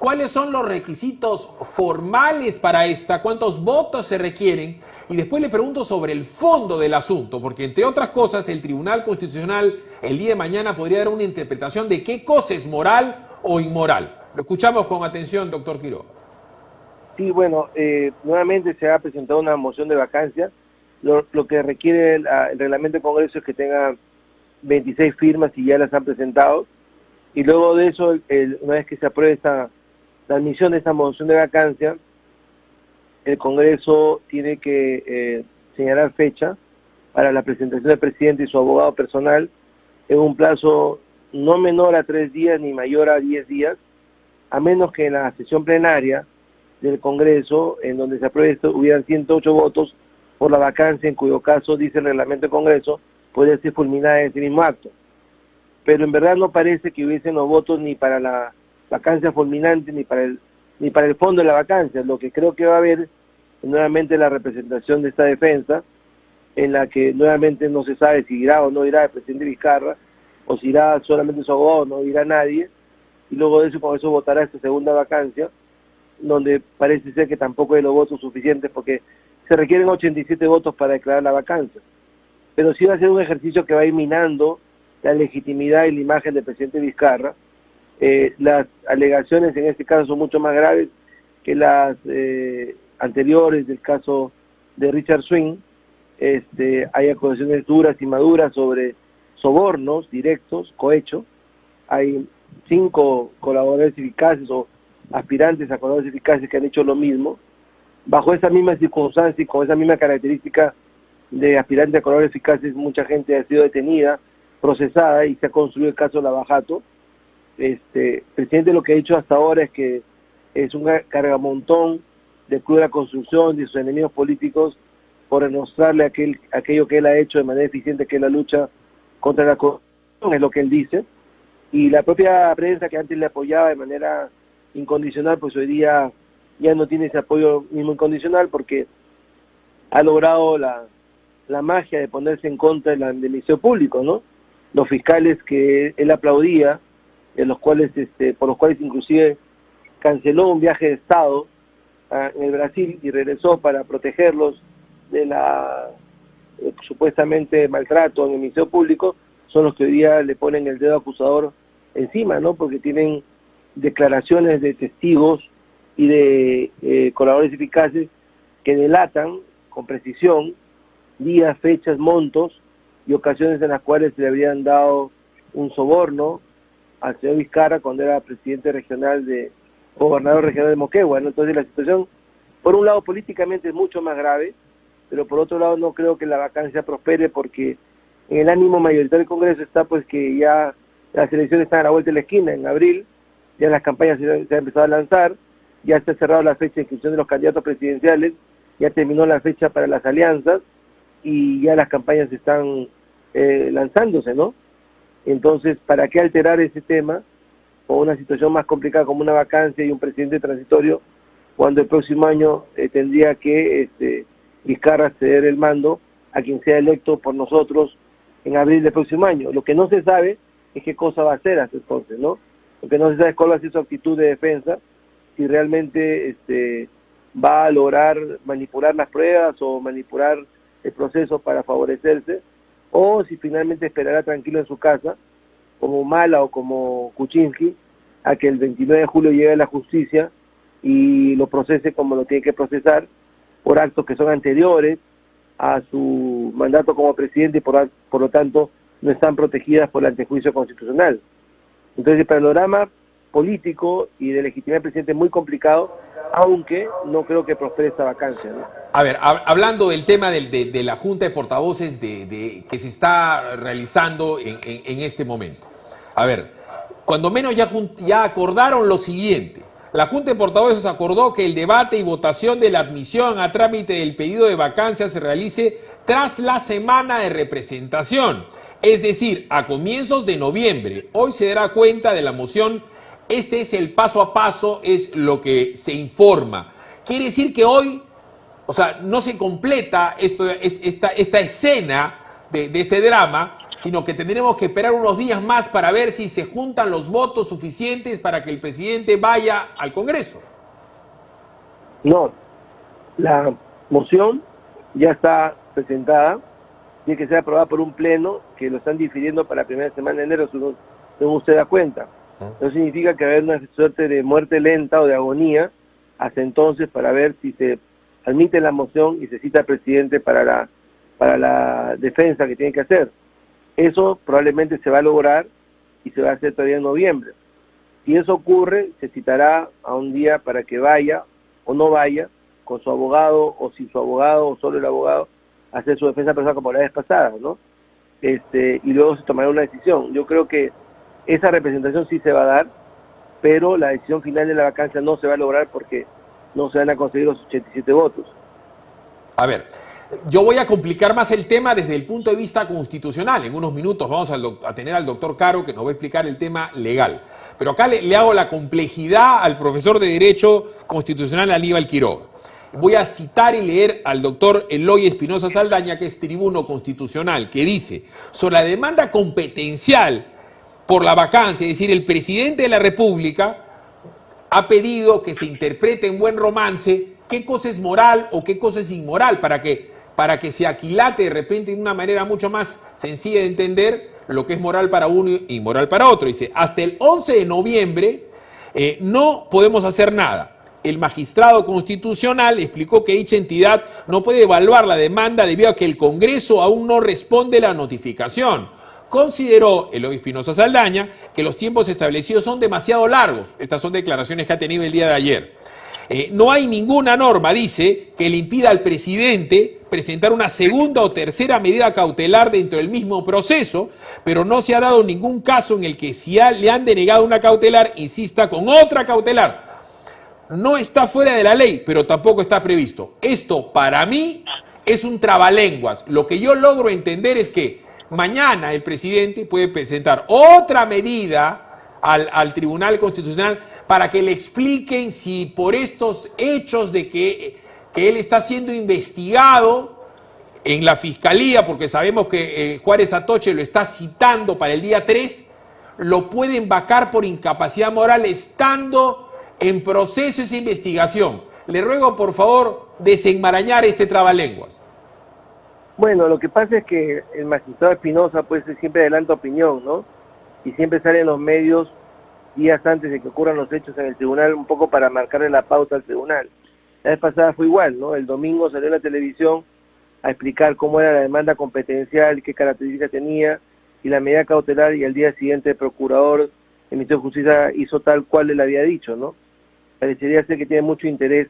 ¿Cuáles son los requisitos formales para esta? ¿Cuántos votos se requieren? Y después le pregunto sobre el fondo del asunto, porque entre otras cosas el Tribunal Constitucional el día de mañana podría dar una interpretación de qué cosa es moral o inmoral. Lo escuchamos con atención, doctor Quiroga. Sí, bueno, nuevamente se ha presentado una moción de vacancia. Lo que requiere el reglamento del Congreso es que tenga 26 firmas y ya las han presentado. Y luego de eso, una vez que se apruebe la admisión de esta moción de vacancia, el Congreso tiene que señalar fecha para la presentación del presidente y su abogado personal en un plazo no menor a 3 días ni mayor a 10 días, a menos que en la sesión plenaria del Congreso, en donde se apruebe esto, hubieran 108 votos por la vacancia, en cuyo caso, dice el reglamento del Congreso, podría ser fulminada en ese mismo acto. Pero en verdad no parece que hubiesen los votos ni para la vacancia fulminante ni para el fondo de la vacancia. Lo que creo que va a haber es nuevamente la representación de esta defensa, en la que nuevamente no se sabe si irá o no irá el presidente Vizcarra, o si irá solamente su abogado, no irá nadie, y luego de eso, con eso votará esta segunda vacancia, donde parece ser que tampoco hay los votos suficientes, porque se requieren 87 votos para declarar la vacancia. Pero sí va a ser un ejercicio que va a ir minando la legitimidad y la imagen del presidente Vizcarra. Las alegaciones en este caso son mucho más graves que las anteriores del caso de Richard Swing. Hay acusaciones duras y maduras sobre sobornos directos, cohecho. Hay 5 colaboradores eficaces o aspirantes a colaboradores eficaces que han hecho lo mismo. Bajo esa misma circunstancia y con esa misma característica de aspirantes a colaboradores eficaces, mucha gente ha sido detenida, procesada, y se ha construido el caso Lavajato. El presidente lo que ha dicho hasta ahora es que es un cargamontón de Club de la Construcción, de sus enemigos políticos, por demostrarle aquello que él ha hecho de manera eficiente, que es la lucha contra la corrupción, es lo que él dice. Y la propia prensa, que antes le apoyaba de manera incondicional, pues hoy día ya no tiene ese apoyo mismo incondicional, porque ha logrado la magia de ponerse en contra del Ministerio Público, ¿no? Los fiscales que él aplaudía, por los cuales inclusive canceló un viaje de Estado en el Brasil y regresó para protegerlos de supuestamente maltrato en el Ministerio Público, son los que hoy día le ponen el dedo acusador encima, ¿no? Porque tienen declaraciones de testigos y de colaboradores eficaces que delatan con precisión días, fechas, montos y ocasiones en las cuales se le habrían dado un soborno al señor Vizcarra cuando era presidente regional gobernador regional de Moquegua, ¿no? Entonces la situación, por un lado políticamente es mucho más grave, pero por otro lado no creo que la vacancia prospere, porque en el ánimo mayoritario del Congreso está pues que ya las elecciones están a la vuelta de la esquina, en abril, ya las campañas se han empezado a lanzar, ya está cerrada la fecha de inscripción de los candidatos presidenciales, ya terminó la fecha para las alianzas y ya las campañas están lanzándose, ¿no? Entonces, ¿para qué alterar ese tema o una situación más complicada como una vacancia y un presidente transitorio, cuando el próximo año tendría que Vizcarra ceder el mando a quien sea electo por nosotros en abril del próximo año? Lo que no se sabe es qué cosa va a hacer hasta entonces, ¿no? Lo que no se sabe es cuál va a ser su actitud de defensa, si realmente va a lograr manipular las pruebas o manipular el proceso para favorecerse, o si finalmente esperará tranquilo en su casa, como Mala o como Kuczynski, a que el 29 de julio llegue a la justicia y lo procese como lo tiene que procesar, por actos que son anteriores a su mandato como presidente y por lo tanto no están protegidas por el antejuicio constitucional. Entonces el panorama político y de legitimidad del presidente es muy complicado, aunque no creo que prospere esta vacancia, ¿no? A ver, hablando del tema de la Junta de Portavoces que se está realizando en este momento. A ver, cuando menos ya acordaron lo siguiente. La Junta de Portavoces acordó que el debate y votación de la admisión a trámite del pedido de vacancia se realice tras la semana de representación, es decir, a comienzos de noviembre. Hoy se dará cuenta de la moción. Este es el paso a paso, es lo que se informa. Quiere decir que hoy, no se completa esta escena de este drama sino que tendremos que esperar unos días más para ver si se juntan los votos suficientes para que el presidente vaya al Congreso. No, la moción ya está presentada, tiene que ser aprobada por un pleno que lo están difiriendo para la primera semana de enero, según usted da cuenta. Eso significa que va a haber una suerte de muerte lenta o de agonía hasta entonces para ver si se admite la moción y se cita al presidente para la defensa que tiene que hacer. Eso probablemente se va a lograr y se va a hacer todavía en noviembre. Si eso ocurre, se citará a un día para que vaya o no vaya con su abogado, o si su abogado o solo el abogado, a hacer su defensa personal como la vez pasada, ¿no? Y luego se tomará una decisión. Yo creo que esa representación sí se va a dar, pero la decisión final de la vacancia no se va a lograr porque no se van a conseguir los 87 votos. A ver, yo voy a complicar más el tema desde el punto de vista constitucional. En unos minutos vamos a tener al doctor Caro que nos va a explicar el tema legal. Pero acá le hago la complejidad al profesor de Derecho Constitucional Aníbal Quiroga. Voy a citar y leer al doctor Eloy Espinosa Saldaña, que es tribuno constitucional, que dice, sobre la demanda competencial por la vacancia, es decir, el presidente de la República ha pedido que se interprete en buen romance qué cosa es moral o qué cosa es inmoral, para que se aquilate de repente de una manera mucho más sencilla de entender lo que es moral para uno y inmoral para otro. Dice, hasta el 11 de noviembre no podemos hacer nada. El magistrado constitucional explicó que dicha entidad no puede evaluar la demanda debido a que el Congreso aún no responde la notificación. Consideró Eloy Espinosa Saldaña que los tiempos establecidos son demasiado largos. Estas son declaraciones que ha tenido el día de ayer. No hay ninguna norma, dice, que le impida al presidente presentar una segunda o tercera medida cautelar dentro del mismo proceso, pero no se ha dado ningún caso en el que si le han denegado una cautelar, insista con otra cautelar. No está fuera de la ley, pero tampoco está previsto. Esto, para mí, es un trabalenguas. Lo que yo logro entender es que mañana el presidente puede presentar otra medida al Tribunal Constitucional para que le expliquen si por estos hechos de que él está siendo investigado en la Fiscalía, porque sabemos que Juárez Atoche lo está citando para el día 3, lo pueden vacar por incapacidad moral estando en proceso esa investigación. Le ruego, por favor, desenmarañar este trabalenguas. Bueno, lo que pasa es que el magistrado Espinosa pues siempre adelanta opinión, ¿no? Y siempre sale en los medios días antes de que ocurran los hechos en el tribunal, un poco para marcarle la pauta al tribunal. La vez pasada fue igual, ¿no? El domingo salió en la televisión a explicar cómo era la demanda competencial, qué características tenía, y la medida cautelar, y al día siguiente el procurador, el Ministerio de Justicia, hizo tal cual le había dicho, ¿no? Parecería ser que tiene mucho interés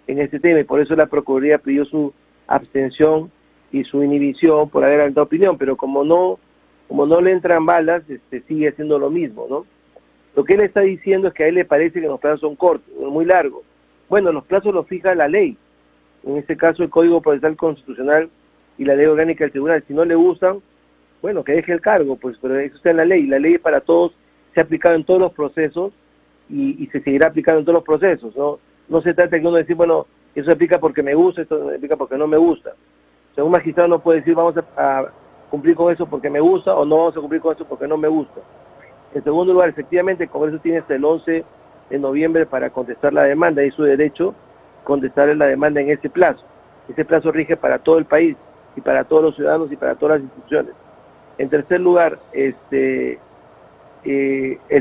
en este tema, y por eso la Procuraduría pidió su abstención y su inhibición por haber dado opinión, pero como no le entran balas, sigue haciendo lo mismo, ¿no? Lo que él está diciendo es que a él le parece que los plazos son cortos, muy largos. Bueno, los plazos los fija la ley, en este caso el Código Procesal Constitucional y la Ley Orgánica del Tribunal. Si no le gustan, bueno, que deje el cargo, pues, pero eso está en la ley. La ley para todos se ha aplicado en todos los procesos y se seguirá aplicando en todos los procesos, ¿no? No se trata de que uno decir, bueno, eso se aplica porque me gusta, esto se aplica porque no me gusta. O sea, un magistrado no puede decir, vamos a cumplir con eso porque me gusta, o no vamos a cumplir con eso porque no me gusta. En segundo lugar, efectivamente, el Congreso tiene hasta el 11 de noviembre para contestar la demanda, y es su derecho contestar la demanda en ese plazo. Ese plazo rige para todo el país, y para todos los ciudadanos, y para todas las instituciones. En tercer lugar, el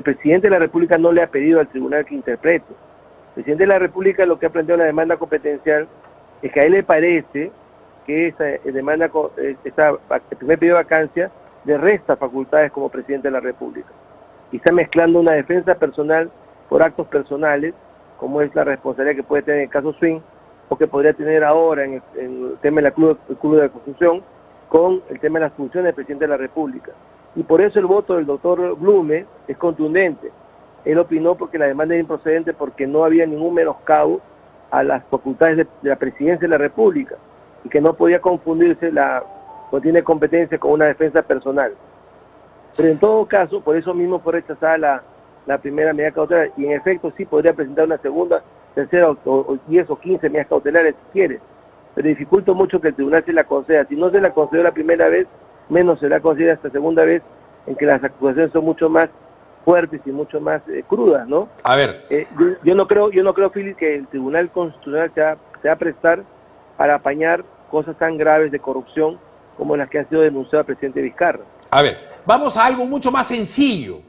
presidente de la República no le ha pedido al tribunal que interprete. El presidente de la República lo que ha planteado en la demanda competencial es que a él le parece que esa demanda, el primer pedido de vacancia, le resta facultades como presidente de la República. Y está mezclando una defensa personal por actos personales, como es la responsabilidad que puede tener en el caso Swing, o que podría tener ahora en el tema del Club de la Constitución, con el tema de las funciones del presidente de la República. Y por eso el voto del doctor Blume es contundente. Él opinó porque la demanda era improcedente, porque no había ningún menoscabo a las facultades de la presidencia de la República, y que no podía confundirse no tiene competencia con una defensa personal. Pero en todo caso, por eso mismo fue rechazada la primera medida cautelar, y en efecto sí podría presentar una segunda, tercera o 10 o 15 medidas cautelares si quiere, pero dificulta mucho que el tribunal se la conceda. Si no se la concedió la primera vez, menos se le considera esta segunda vez en que las acusaciones son mucho más fuertes y mucho más crudas, ¿no? A ver. Yo no creo, Philip, que el Tribunal Constitucional se va a prestar para apañar cosas tan graves de corrupción como las que han sido denunciadas al presidente Vizcarra. A ver, vamos a algo mucho más sencillo.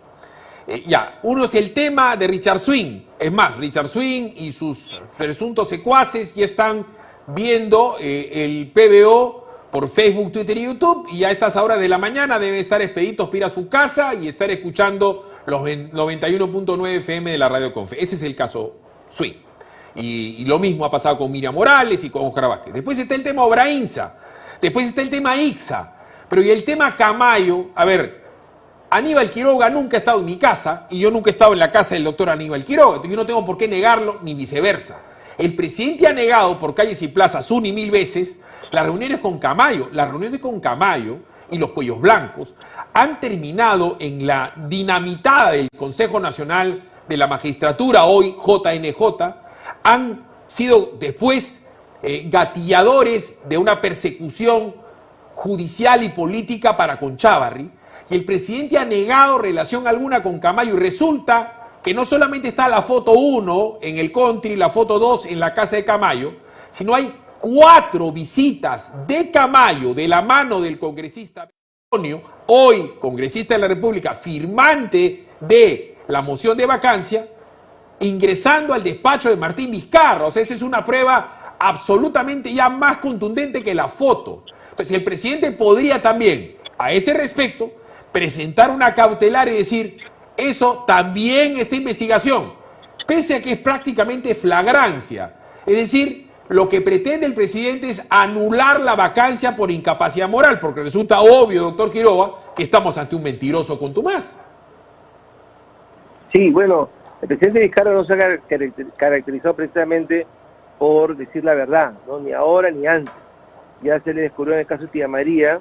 Uno es el tema de Richard Swing. Es más, Richard Swing y sus presuntos secuaces ya están viendo el PBO por Facebook, Twitter y YouTube, y a estas horas de la mañana deben estar expeditos para ir a su casa y estar escuchando los 91.9 FM de la Radio Confe. Ese es el caso Swing. Y lo mismo ha pasado con Miriam Morales y con Oscar Vázquez. Después está el tema Obrainsa, después está el tema Ixa, pero y el tema Camayo. A ver, Aníbal Quiroga nunca ha estado en mi casa y yo nunca he estado en la casa del doctor Aníbal Quiroga, entonces yo no tengo por qué negarlo ni viceversa. El presidente ha negado por calles y plazas una y mil veces las reuniones con Camayo. Las reuniones con Camayo y los cuellos blancos han terminado en la dinamitada del Consejo Nacional de la Magistratura, hoy JNJ, han sido después gatilladores de una persecución judicial y política para con Chávarri, y el presidente ha negado relación alguna con Camayo, y resulta que no solamente está la foto 1 en el country, la foto 2 en la casa de Camayo, sino hay 4 visitas de Camayo de la mano del congresista Antonio, hoy congresista de la República, firmante de la moción de vacancia, ingresando al despacho de Martín Vizcarra. O sea, esa es una prueba absolutamente ya más contundente que la foto. Entonces, el presidente podría también, a ese respecto, presentar una cautelar y decir, eso también está en investigación, pese a que es prácticamente flagrancia. Es decir, lo que pretende el presidente es anular la vacancia por incapacidad moral, porque resulta obvio, doctor Quiroga, que estamos ante un mentiroso contumaz. Sí, bueno, el presidente Vizcarra no se ha caracterizado precisamente por decir la verdad, ¿no? Ni ahora ni antes. Ya se le descubrió en el caso de Tía María,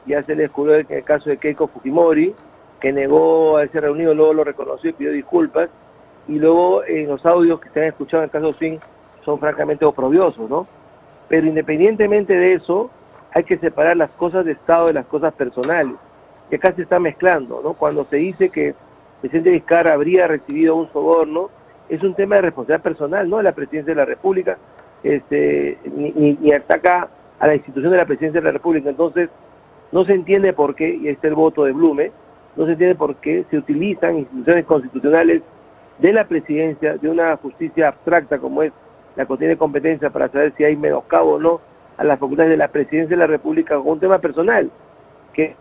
ya se le descubrió en el caso de Keiko Fujimori, que negó a ese reunido, luego lo reconoció y pidió disculpas, y luego en los audios que se han escuchado en el caso Swing son francamente oprobiosos, ¿no? Pero independientemente de eso, hay que separar las cosas de Estado de las cosas personales, que acá se está mezclando, ¿no? Cuando se dice que el presidente Vizcarra habría recibido un soborno, es un tema de responsabilidad personal, no de la presidencia de la República, ni ataca a la institución de la presidencia de la República. Entonces, no se entiende por qué, y este es el voto de Blume, no se entiende por qué se utilizan instituciones constitucionales de la presidencia, de una justicia abstracta como es la que tiene competencia para saber si hay menoscabo o no a las facultades de la presidencia de la República con un tema personal, que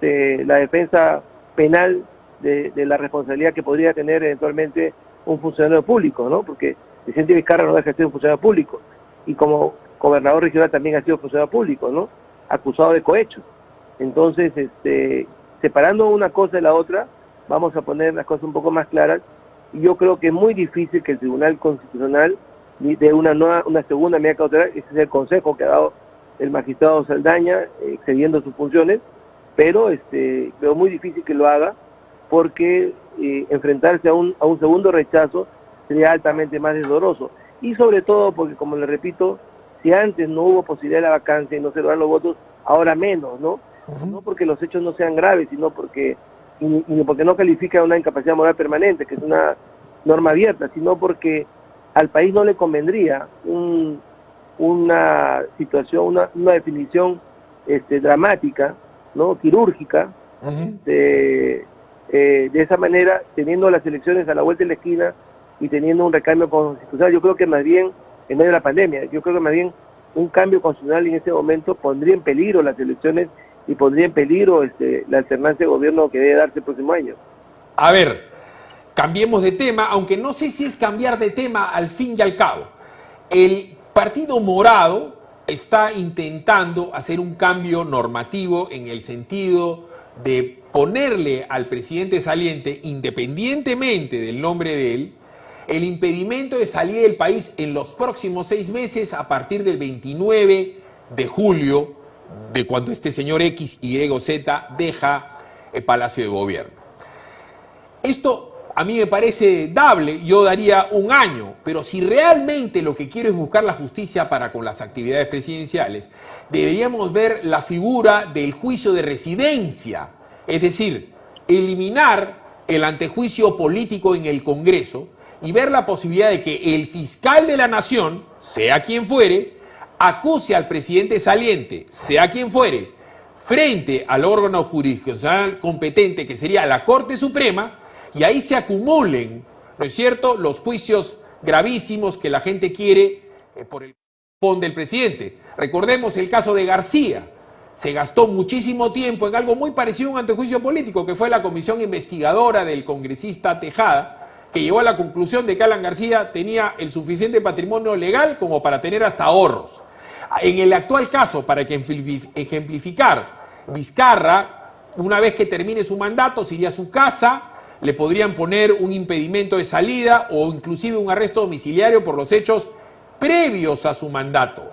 la defensa penal de la responsabilidad que podría tener eventualmente un funcionario público, ¿no? Porque el presidente Vizcarra no deja de ser un funcionario público, y como gobernador regional también ha sido funcionario público, ¿no? Acusado de cohecho. Entonces, separando una cosa de la otra, vamos a poner las cosas un poco más claras, y yo creo que es muy difícil que el Tribunal Constitucional dé una segunda medida cautelar. Ese es el consejo que ha dado el magistrado Saldaña, excediendo sus funciones, pero veo muy difícil que lo haga, porque enfrentarse a un segundo rechazo sería altamente más doloroso, y sobre todo porque, como le repito, si antes no hubo posibilidad de la vacancia y no se logran los votos, ahora menos, ¿no? No porque los hechos no sean graves, sino porque no califica una incapacidad moral permanente, que es una norma abierta, sino porque al país no le convendría una situación, una definición dramática, ¿no? Quirúrgica, de esa manera, teniendo las elecciones a la vuelta de la esquina y teniendo un recambio constitucional. Yo creo que más bien, en medio de la pandemia, yo creo que más bien un cambio constitucional en ese momento pondría en peligro las elecciones y pondría en peligro la alternancia de gobierno que debe darse el próximo año. A ver, cambiemos de tema, aunque no sé si es cambiar de tema al fin y al cabo. El Partido Morado está intentando hacer un cambio normativo en el sentido de ponerle al presidente saliente, independientemente del nombre de él, el impedimento de salir del país en los próximos 6 meses a partir del 29 de julio, de cuando este señor X, Y o Z deja el Palacio de Gobierno. Esto a mí me parece dable, yo daría un año, pero si realmente lo que quiero es buscar la justicia para con las actividades presidenciales, deberíamos ver la figura del juicio de residencia, es decir, eliminar el antejuicio político en el Congreso y ver la posibilidad de que el fiscal de la nación, sea quien fuere, acuse al presidente saliente, sea quien fuere, frente al órgano jurisdiccional competente, que sería la Corte Suprema, y ahí se acumulen, ¿no es cierto?, los juicios gravísimos que la gente quiere por el fondo del presidente. Recordemos el caso de García. Se gastó muchísimo tiempo en algo muy parecido a un antejuicio político, que fue la comisión investigadora del congresista Tejada, que llegó a la conclusión de que Alan García tenía el suficiente patrimonio legal como para tener hasta ahorros. En el actual caso, para ejemplificar, Vizcarra, una vez que termine su mandato, se iría a su casa, le podrían poner un impedimento de salida o inclusive un arresto domiciliario por los hechos previos a su mandato.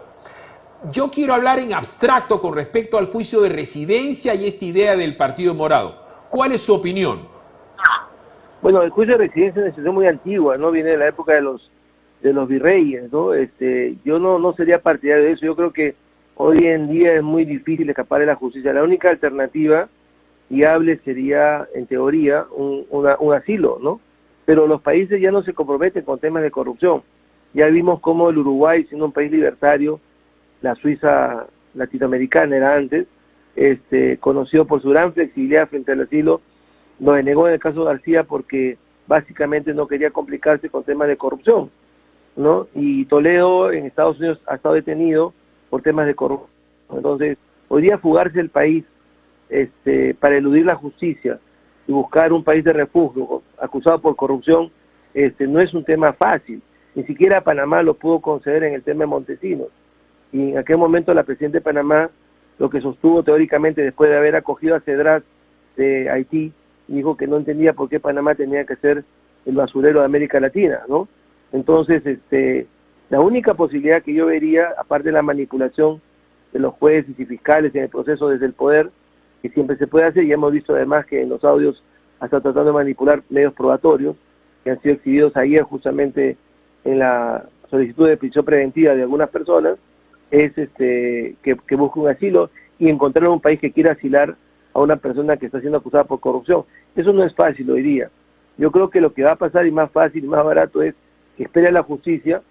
Yo quiero hablar en abstracto con respecto al juicio de residencia y esta idea del Partido Morado. ¿Cuál es su opinión? Bueno, el juicio de residencia es una institución muy antigua, ¿no? Viene de la época de los virreyes, ¿no? Yo no sería partidario de eso. Yo creo que hoy en día es muy difícil escapar de la justicia. La única alternativa viable sería, en teoría, un asilo, ¿no? Pero los países ya no se comprometen con temas de corrupción. Ya vimos cómo el Uruguay, siendo un país libertario, la Suiza latinoamericana era antes, conocido por su gran flexibilidad frente al asilo, lo denegó en el caso de García porque básicamente no quería complicarse con temas de corrupción, ¿no? Y Toledo en Estados Unidos ha estado detenido por temas de corrupción. Entonces, hoy día fugarse del país para eludir la justicia y buscar un país de refugio acusado por corrupción, no es un tema fácil. Ni siquiera Panamá lo pudo conceder en el tema de Montesinos. Y en aquel momento la presidenta de Panamá, lo que sostuvo teóricamente después de haber acogido a Cedras de Haití, dijo que no entendía por qué Panamá tenía que ser el basurero de América Latina, ¿no? Entonces, la única posibilidad que yo vería, aparte de la manipulación de los jueces y fiscales en el proceso desde el poder, que siempre se puede hacer, y hemos visto además que en los audios hasta tratando de manipular medios probatorios, que han sido exhibidos ayer justamente en la solicitud de prisión preventiva de algunas personas, es que busque un asilo y encontrar un país que quiera asilar a una persona que está siendo acusada por corrupción. Eso no es fácil hoy día. Yo creo que lo que va a pasar y más fácil y más barato es que espere a la justicia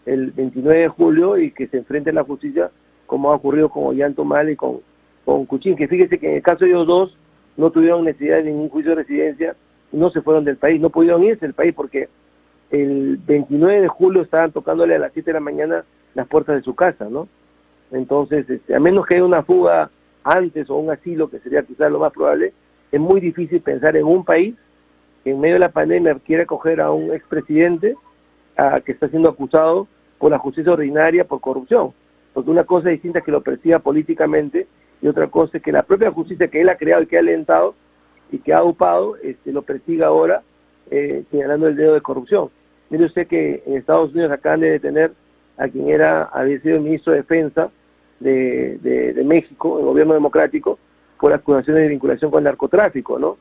el 29 de julio y que se enfrente a la justicia como ha ocurrido con Ollanta-Humala y con Kuczynski, que fíjese que en el caso de ellos dos no tuvieron necesidad de ningún juicio de residencia y no se fueron del país, no pudieron irse del país porque el 29 de julio estaban tocándole a las 7 de la mañana las puertas de su casa, ¿no? Entonces, a menos que haya una fuga antes o un asilo, que sería quizás lo más probable, es muy difícil pensar en un país que en medio de la pandemia quiera acoger a un expresidente que está siendo acusado por la justicia ordinaria por corrupción. Porque una cosa distinta es que lo persiga políticamente y otra cosa es que la propia justicia que él ha creado y que ha alentado y que ha upado, lo persiga ahora señalando el dedo de corrupción. Mire usted que en Estados Unidos acaban de detener a quien había sido el ministro de Defensa de México, el gobierno democrático, por acusaciones de vinculación con el narcotráfico, ¿no?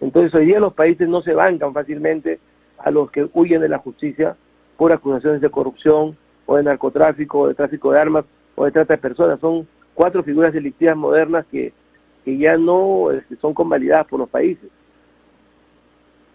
Entonces hoy día los países no se bancan fácilmente a los que huyen de la justicia por acusaciones de corrupción o de narcotráfico, o de tráfico de armas o de trata de personas. Son 4 figuras delictivas modernas que ya no son convalidadas por los países.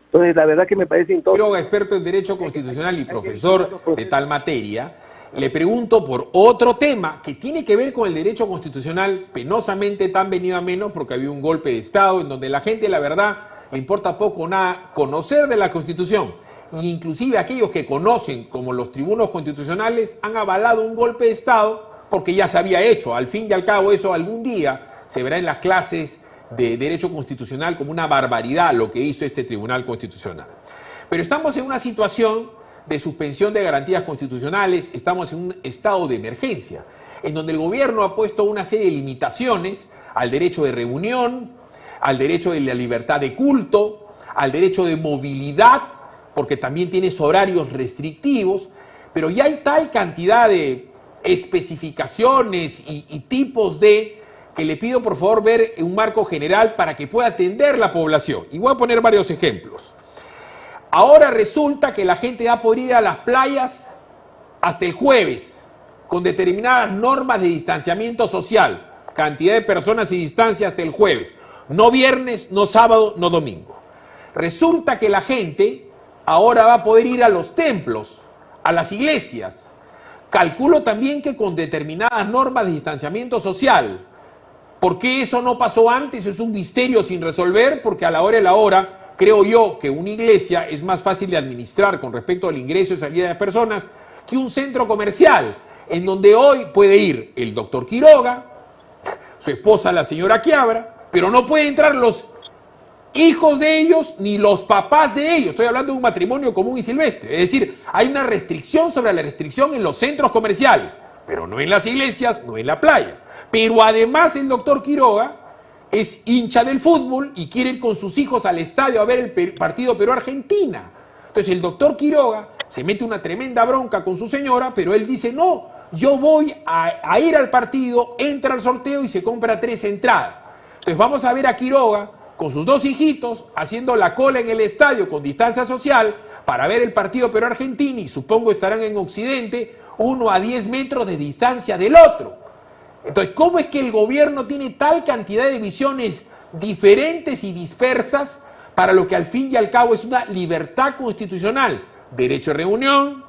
Entonces la verdad que me parece Pero experto en Derecho Constitucional y profesor de tal materia, le pregunto por otro tema que tiene que ver con el derecho constitucional, penosamente tan venido a menos porque había un golpe de Estado en donde la gente, la verdad, le importa poco o nada conocer de la Constitución. E inclusive aquellos que conocen, como los tribunos constitucionales, han avalado un golpe de Estado porque ya se había hecho. Al fin y al cabo, eso algún día se verá en las clases de Derecho Constitucional como una barbaridad lo que hizo este Tribunal Constitucional. Pero estamos en una situación de suspensión de garantías constitucionales, estamos en un estado de emergencia, en donde el gobierno ha puesto una serie de limitaciones al derecho de reunión, al derecho de la libertad de culto, al derecho de movilidad, porque también tiene horarios restrictivos, pero ya hay tal cantidad de especificaciones y tipos que le pido por favor ver un marco general para que pueda atender la población. Y voy a poner varios ejemplos. Ahora resulta que la gente va a poder ir a las playas hasta el jueves, con determinadas normas de distanciamiento social, cantidad de personas y distancia hasta el jueves, no viernes, no sábado, no domingo. Resulta que la gente ahora va a poder ir a los templos, a las iglesias. Calculo también que con determinadas normas de distanciamiento social. ¿Por qué eso no pasó antes? Es un misterio sin resolver, porque a la hora de la hora, creo yo que una iglesia es más fácil de administrar con respecto al ingreso y salida de personas que un centro comercial, en donde hoy puede ir el doctor Quiroga, su esposa la señora Quiabra, pero no pueden entrar los hijos de ellos ni los papás de ellos. Estoy hablando de un matrimonio común y silvestre. Es decir, hay una restricción sobre la restricción en los centros comerciales, pero no en las iglesias, no en la playa. Pero además el doctor Quiroga es hincha del fútbol y quiere ir con sus hijos al estadio a ver el partido Perú-Argentina. Entonces el doctor Quiroga se mete una tremenda bronca con su señora, pero él dice, no, yo voy a ir al partido, entra al sorteo y se compra 3 entradas. Entonces vamos a ver a Quiroga con sus 2 hijitos haciendo la cola en el estadio con distancia social para ver el partido Perú-Argentina, y supongo estarán en Occidente, uno a 10 metros de distancia del otro. Entonces, ¿cómo es que el gobierno tiene tal cantidad de visiones diferentes y dispersas para lo que al fin y al cabo es una libertad constitucional? Derecho de reunión,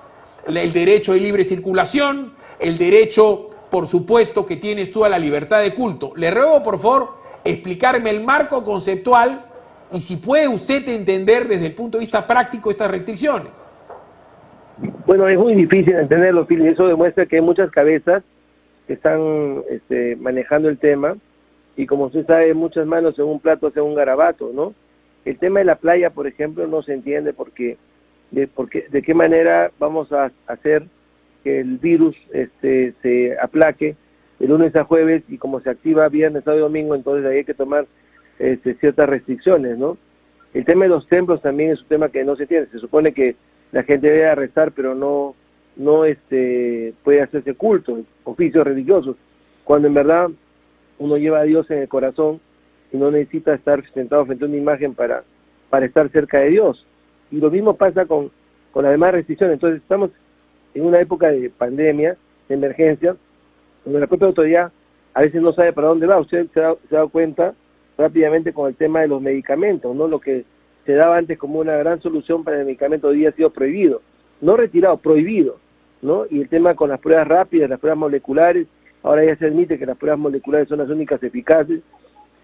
el derecho de libre circulación, el derecho, por supuesto, que tienes tú a la libertad de culto. Le ruego, por favor, explicarme el marco conceptual y si puede usted entender desde el punto de vista práctico estas restricciones. Bueno, es muy difícil entenderlo, Phil, y eso demuestra que hay muchas cabezas que están manejando el tema, y como usted sabe, muchas manos en un plato hacen un garabato, ¿no? El tema de la playa, por ejemplo, no se entiende porque de qué manera vamos a hacer que el virus se aplaque de lunes a jueves, y como se activa viernes, sábado y domingo, entonces ahí hay que tomar ciertas restricciones, ¿no? El tema de los templos también es un tema que no se entiende. Se supone que la gente debe rezar, pero no puede hacerse culto, oficios religiosos, cuando en verdad uno lleva a Dios en el corazón y no necesita estar sentado frente a una imagen para estar cerca de Dios. Y lo mismo pasa con las demás restricciones. Entonces estamos en una época de pandemia, de emergencia, donde la propia autoridad a veces no sabe para dónde va. Usted se ha dado cuenta rápidamente con el tema de los medicamentos, ¿no? Lo que se daba antes como una gran solución para el medicamento hoy día ha sido prohibido, no retirado, prohibido, ¿no? Y el tema con las pruebas rápidas, las pruebas moleculares, ahora ya se admite que las pruebas moleculares son las únicas eficaces,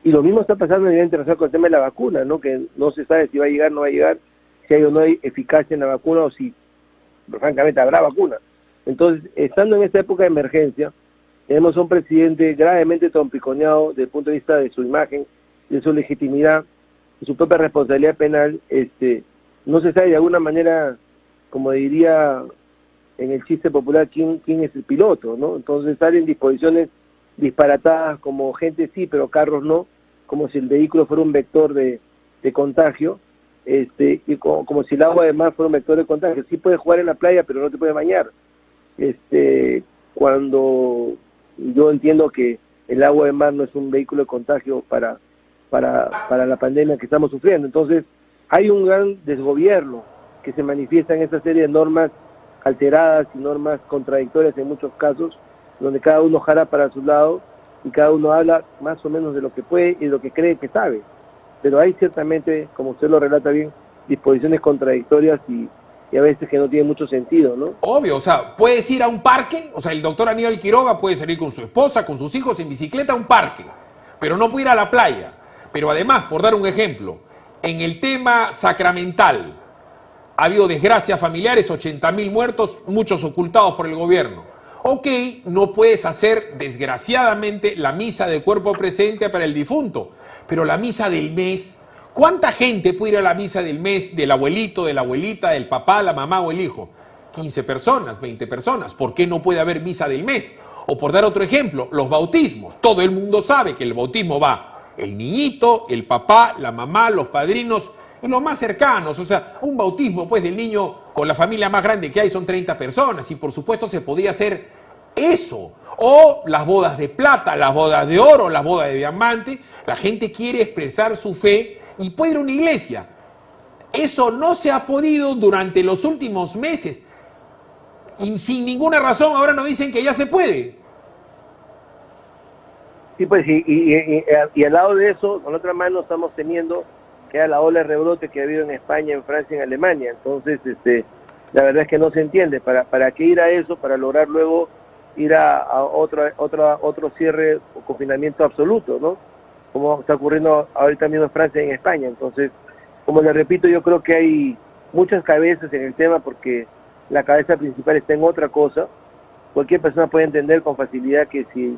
y lo mismo está pasando a nivel internacional con el tema de la vacuna, ¿no? Que no se sabe si va a llegar o no va a llegar, si hay o no hay eficacia en la vacuna, o si francamente habrá vacuna. Entonces, estando en esta época de emergencia, tenemos a un presidente gravemente trompiconeado desde el punto de vista de su imagen, de su legitimidad, de su propia responsabilidad penal. No se sabe de alguna manera, como diría en el chiste popular, quién es el piloto, ¿no? Entonces salen disposiciones disparatadas como gente sí, pero carros no, como si el vehículo fuera un vector de contagio, y como si el agua de mar fuera un vector de contagio. Sí puedes jugar en la playa, pero no te puedes bañar. Cuando yo entiendo que el agua de mar no es un vehículo de contagio para la pandemia que estamos sufriendo. Entonces, hay un gran desgobierno que se manifiesta en esta serie de normas alteradas y normas contradictorias en muchos casos, donde cada uno jala para su lado y cada uno habla más o menos de lo que puede y de lo que cree que sabe. Pero hay ciertamente, como usted lo relata bien, disposiciones contradictorias y a veces que no tienen mucho sentido, ¿no? Obvio, o sea, puedes ir a un parque, o sea, el doctor Aníbal Quiroga puede salir con su esposa, con sus hijos en bicicleta a un parque, pero no puede ir a la playa. Pero además, por dar un ejemplo, en el tema sacramental ha habido desgracias familiares, 80.000 muertos, muchos ocultados por el gobierno. Ok, no puedes hacer, desgraciadamente, la misa de cuerpo presente para el difunto, pero la misa del mes, ¿cuánta gente puede ir a la misa del mes del abuelito, de la abuelita, del papá, la mamá o el hijo? 15 personas, 20 personas. ¿Por qué no puede haber misa del mes? O por dar otro ejemplo, los bautismos. Todo el mundo sabe que el bautismo va el niñito, el papá, la mamá, los padrinos y los más cercanos. O sea, un bautismo pues del niño con la familia más grande que hay son 30 personas, y por supuesto se podía hacer eso. O las bodas de plata, las bodas de oro, las bodas de diamante. La gente quiere expresar su fe y puede ir a una iglesia. Eso no se ha podido durante los últimos meses. Y sin ninguna razón ahora nos dicen que ya se puede. Sí, pues, y al lado de eso, con otra mano estamos teniendo que era la ola de rebrote que ha habido en España, en Francia, en Alemania. Entonces, la verdad es que no se entiende. ¿Para qué ir a eso? Para lograr luego ir a otro cierre o confinamiento absoluto, ¿no? Como está ocurriendo ahorita mismo en Francia y en España. Entonces, como les repito, yo creo que hay muchas cabezas en el tema porque la cabeza principal está en otra cosa. Cualquier persona puede entender con facilidad que si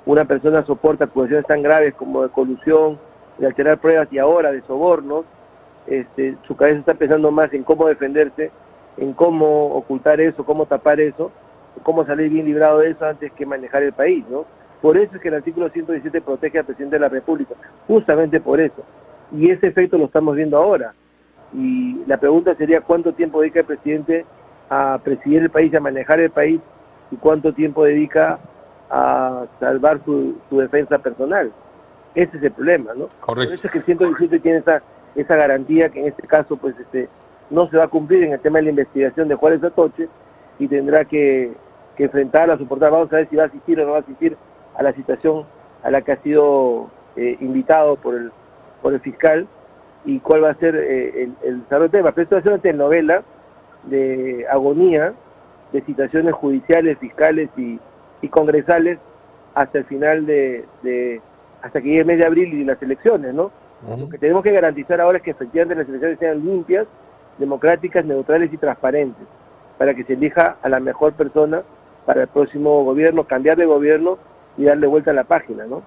una persona soporta acusaciones tan graves como de colusión, de alterar pruebas y ahora de sobornos, su cabeza está pensando más en cómo defenderse, en cómo ocultar eso, cómo tapar eso, cómo salir bien librado de eso antes que manejar el país, ¿no? Por eso es que el artículo 117 protege al presidente de la República, justamente por eso. Y ese efecto lo estamos viendo ahora. Y la pregunta sería cuánto tiempo dedica el presidente a presidir el país, a manejar el país, y cuánto tiempo dedica a salvar su defensa personal. Ese es el problema, ¿no? Correcto. Por eso es que el 117 tiene esa garantía que en este caso pues no se va a cumplir en el tema de la investigación de Juárez Atoche y tendrá que enfrentarla, soportar. Vamos a ver si va a asistir o no va a asistir a la citación a la que ha sido invitado por el fiscal y cuál va a ser el desarrollo del tema. Pero esto va a ser una telenovela de agonía, de citaciones judiciales, fiscales y congresales hasta el final hasta que llegue el mes de abril y las elecciones, ¿no? Lo que tenemos que garantizar ahora es que efectivamente las elecciones sean limpias, democráticas, neutrales y transparentes, para que se elija a la mejor persona para el próximo gobierno, cambiar de gobierno y darle vuelta a la página, ¿no?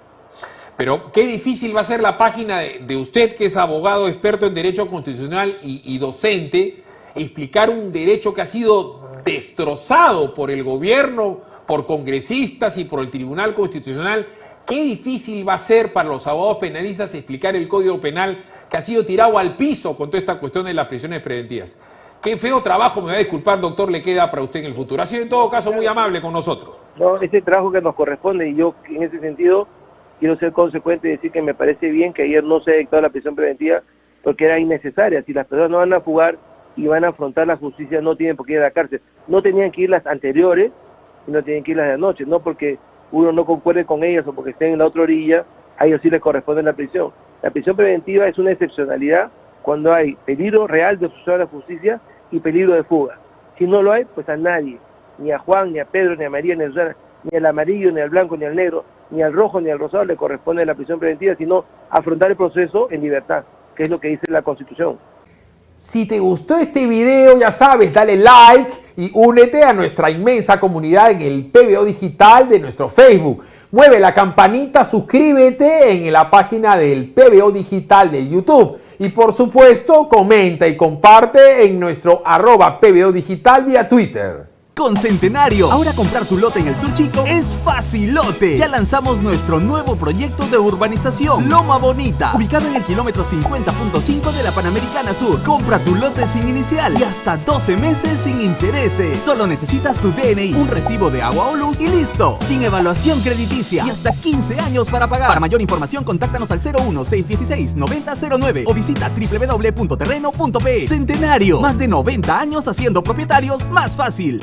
Pero qué difícil va a ser la página de usted, que es abogado experto en derecho constitucional y docente, explicar un derecho que ha sido destrozado por el gobierno, por congresistas y por el Tribunal Constitucional. Qué difícil va a ser para los abogados penalistas explicar el Código Penal que ha sido tirado al piso con toda esta cuestión de las prisiones preventivas. Qué feo trabajo, me va a disculpar, doctor, le queda para usted en el futuro. Ha sido en todo caso muy amable con nosotros. No, ese trabajo que nos corresponde, y yo en ese sentido quiero ser consecuente y decir que me parece bien que ayer no se ha dictado la prisión preventiva porque era innecesaria. Si las personas no van a fugar y van a afrontar la justicia, no tienen por qué ir a la cárcel. No tenían que ir las anteriores y no tienen que ir las de anoche, no porque uno no concuerde con ellas o porque estén en la otra orilla, a ellos sí les corresponde la prisión. La prisión preventiva es una excepcionalidad cuando hay peligro real de obstrucción a la justicia y peligro de fuga. Si no lo hay, pues a nadie, ni a Juan, ni a Pedro, ni a María, ni a Susana, ni al amarillo, ni al blanco, ni al negro, ni al rojo, ni al rosado le corresponde la prisión preventiva, sino afrontar el proceso en libertad, que es lo que dice la Constitución. Si te gustó este video, ya sabes, dale like y únete a nuestra inmensa comunidad en el PBO Digital de nuestro Facebook. Mueve la campanita, suscríbete en la página del PBO Digital de YouTube. Y por supuesto, comenta y comparte en nuestro @PBO Digital vía Twitter. Con Centenario, ahora comprar tu lote en el Sur Chico es facilote. Ya lanzamos nuestro nuevo proyecto de urbanización, Loma Bonita, ubicado en el kilómetro 50.5 de la Panamericana Sur. Compra tu lote sin inicial y hasta 12 meses sin intereses. Solo necesitas tu DNI, un recibo de agua o luz y listo. Sin evaluación crediticia y hasta 15 años para pagar. Para mayor información, contáctanos al 01-616-9009 o visita www.terreno.pe. Centenario, más de 90 años haciendo propietarios más fácil.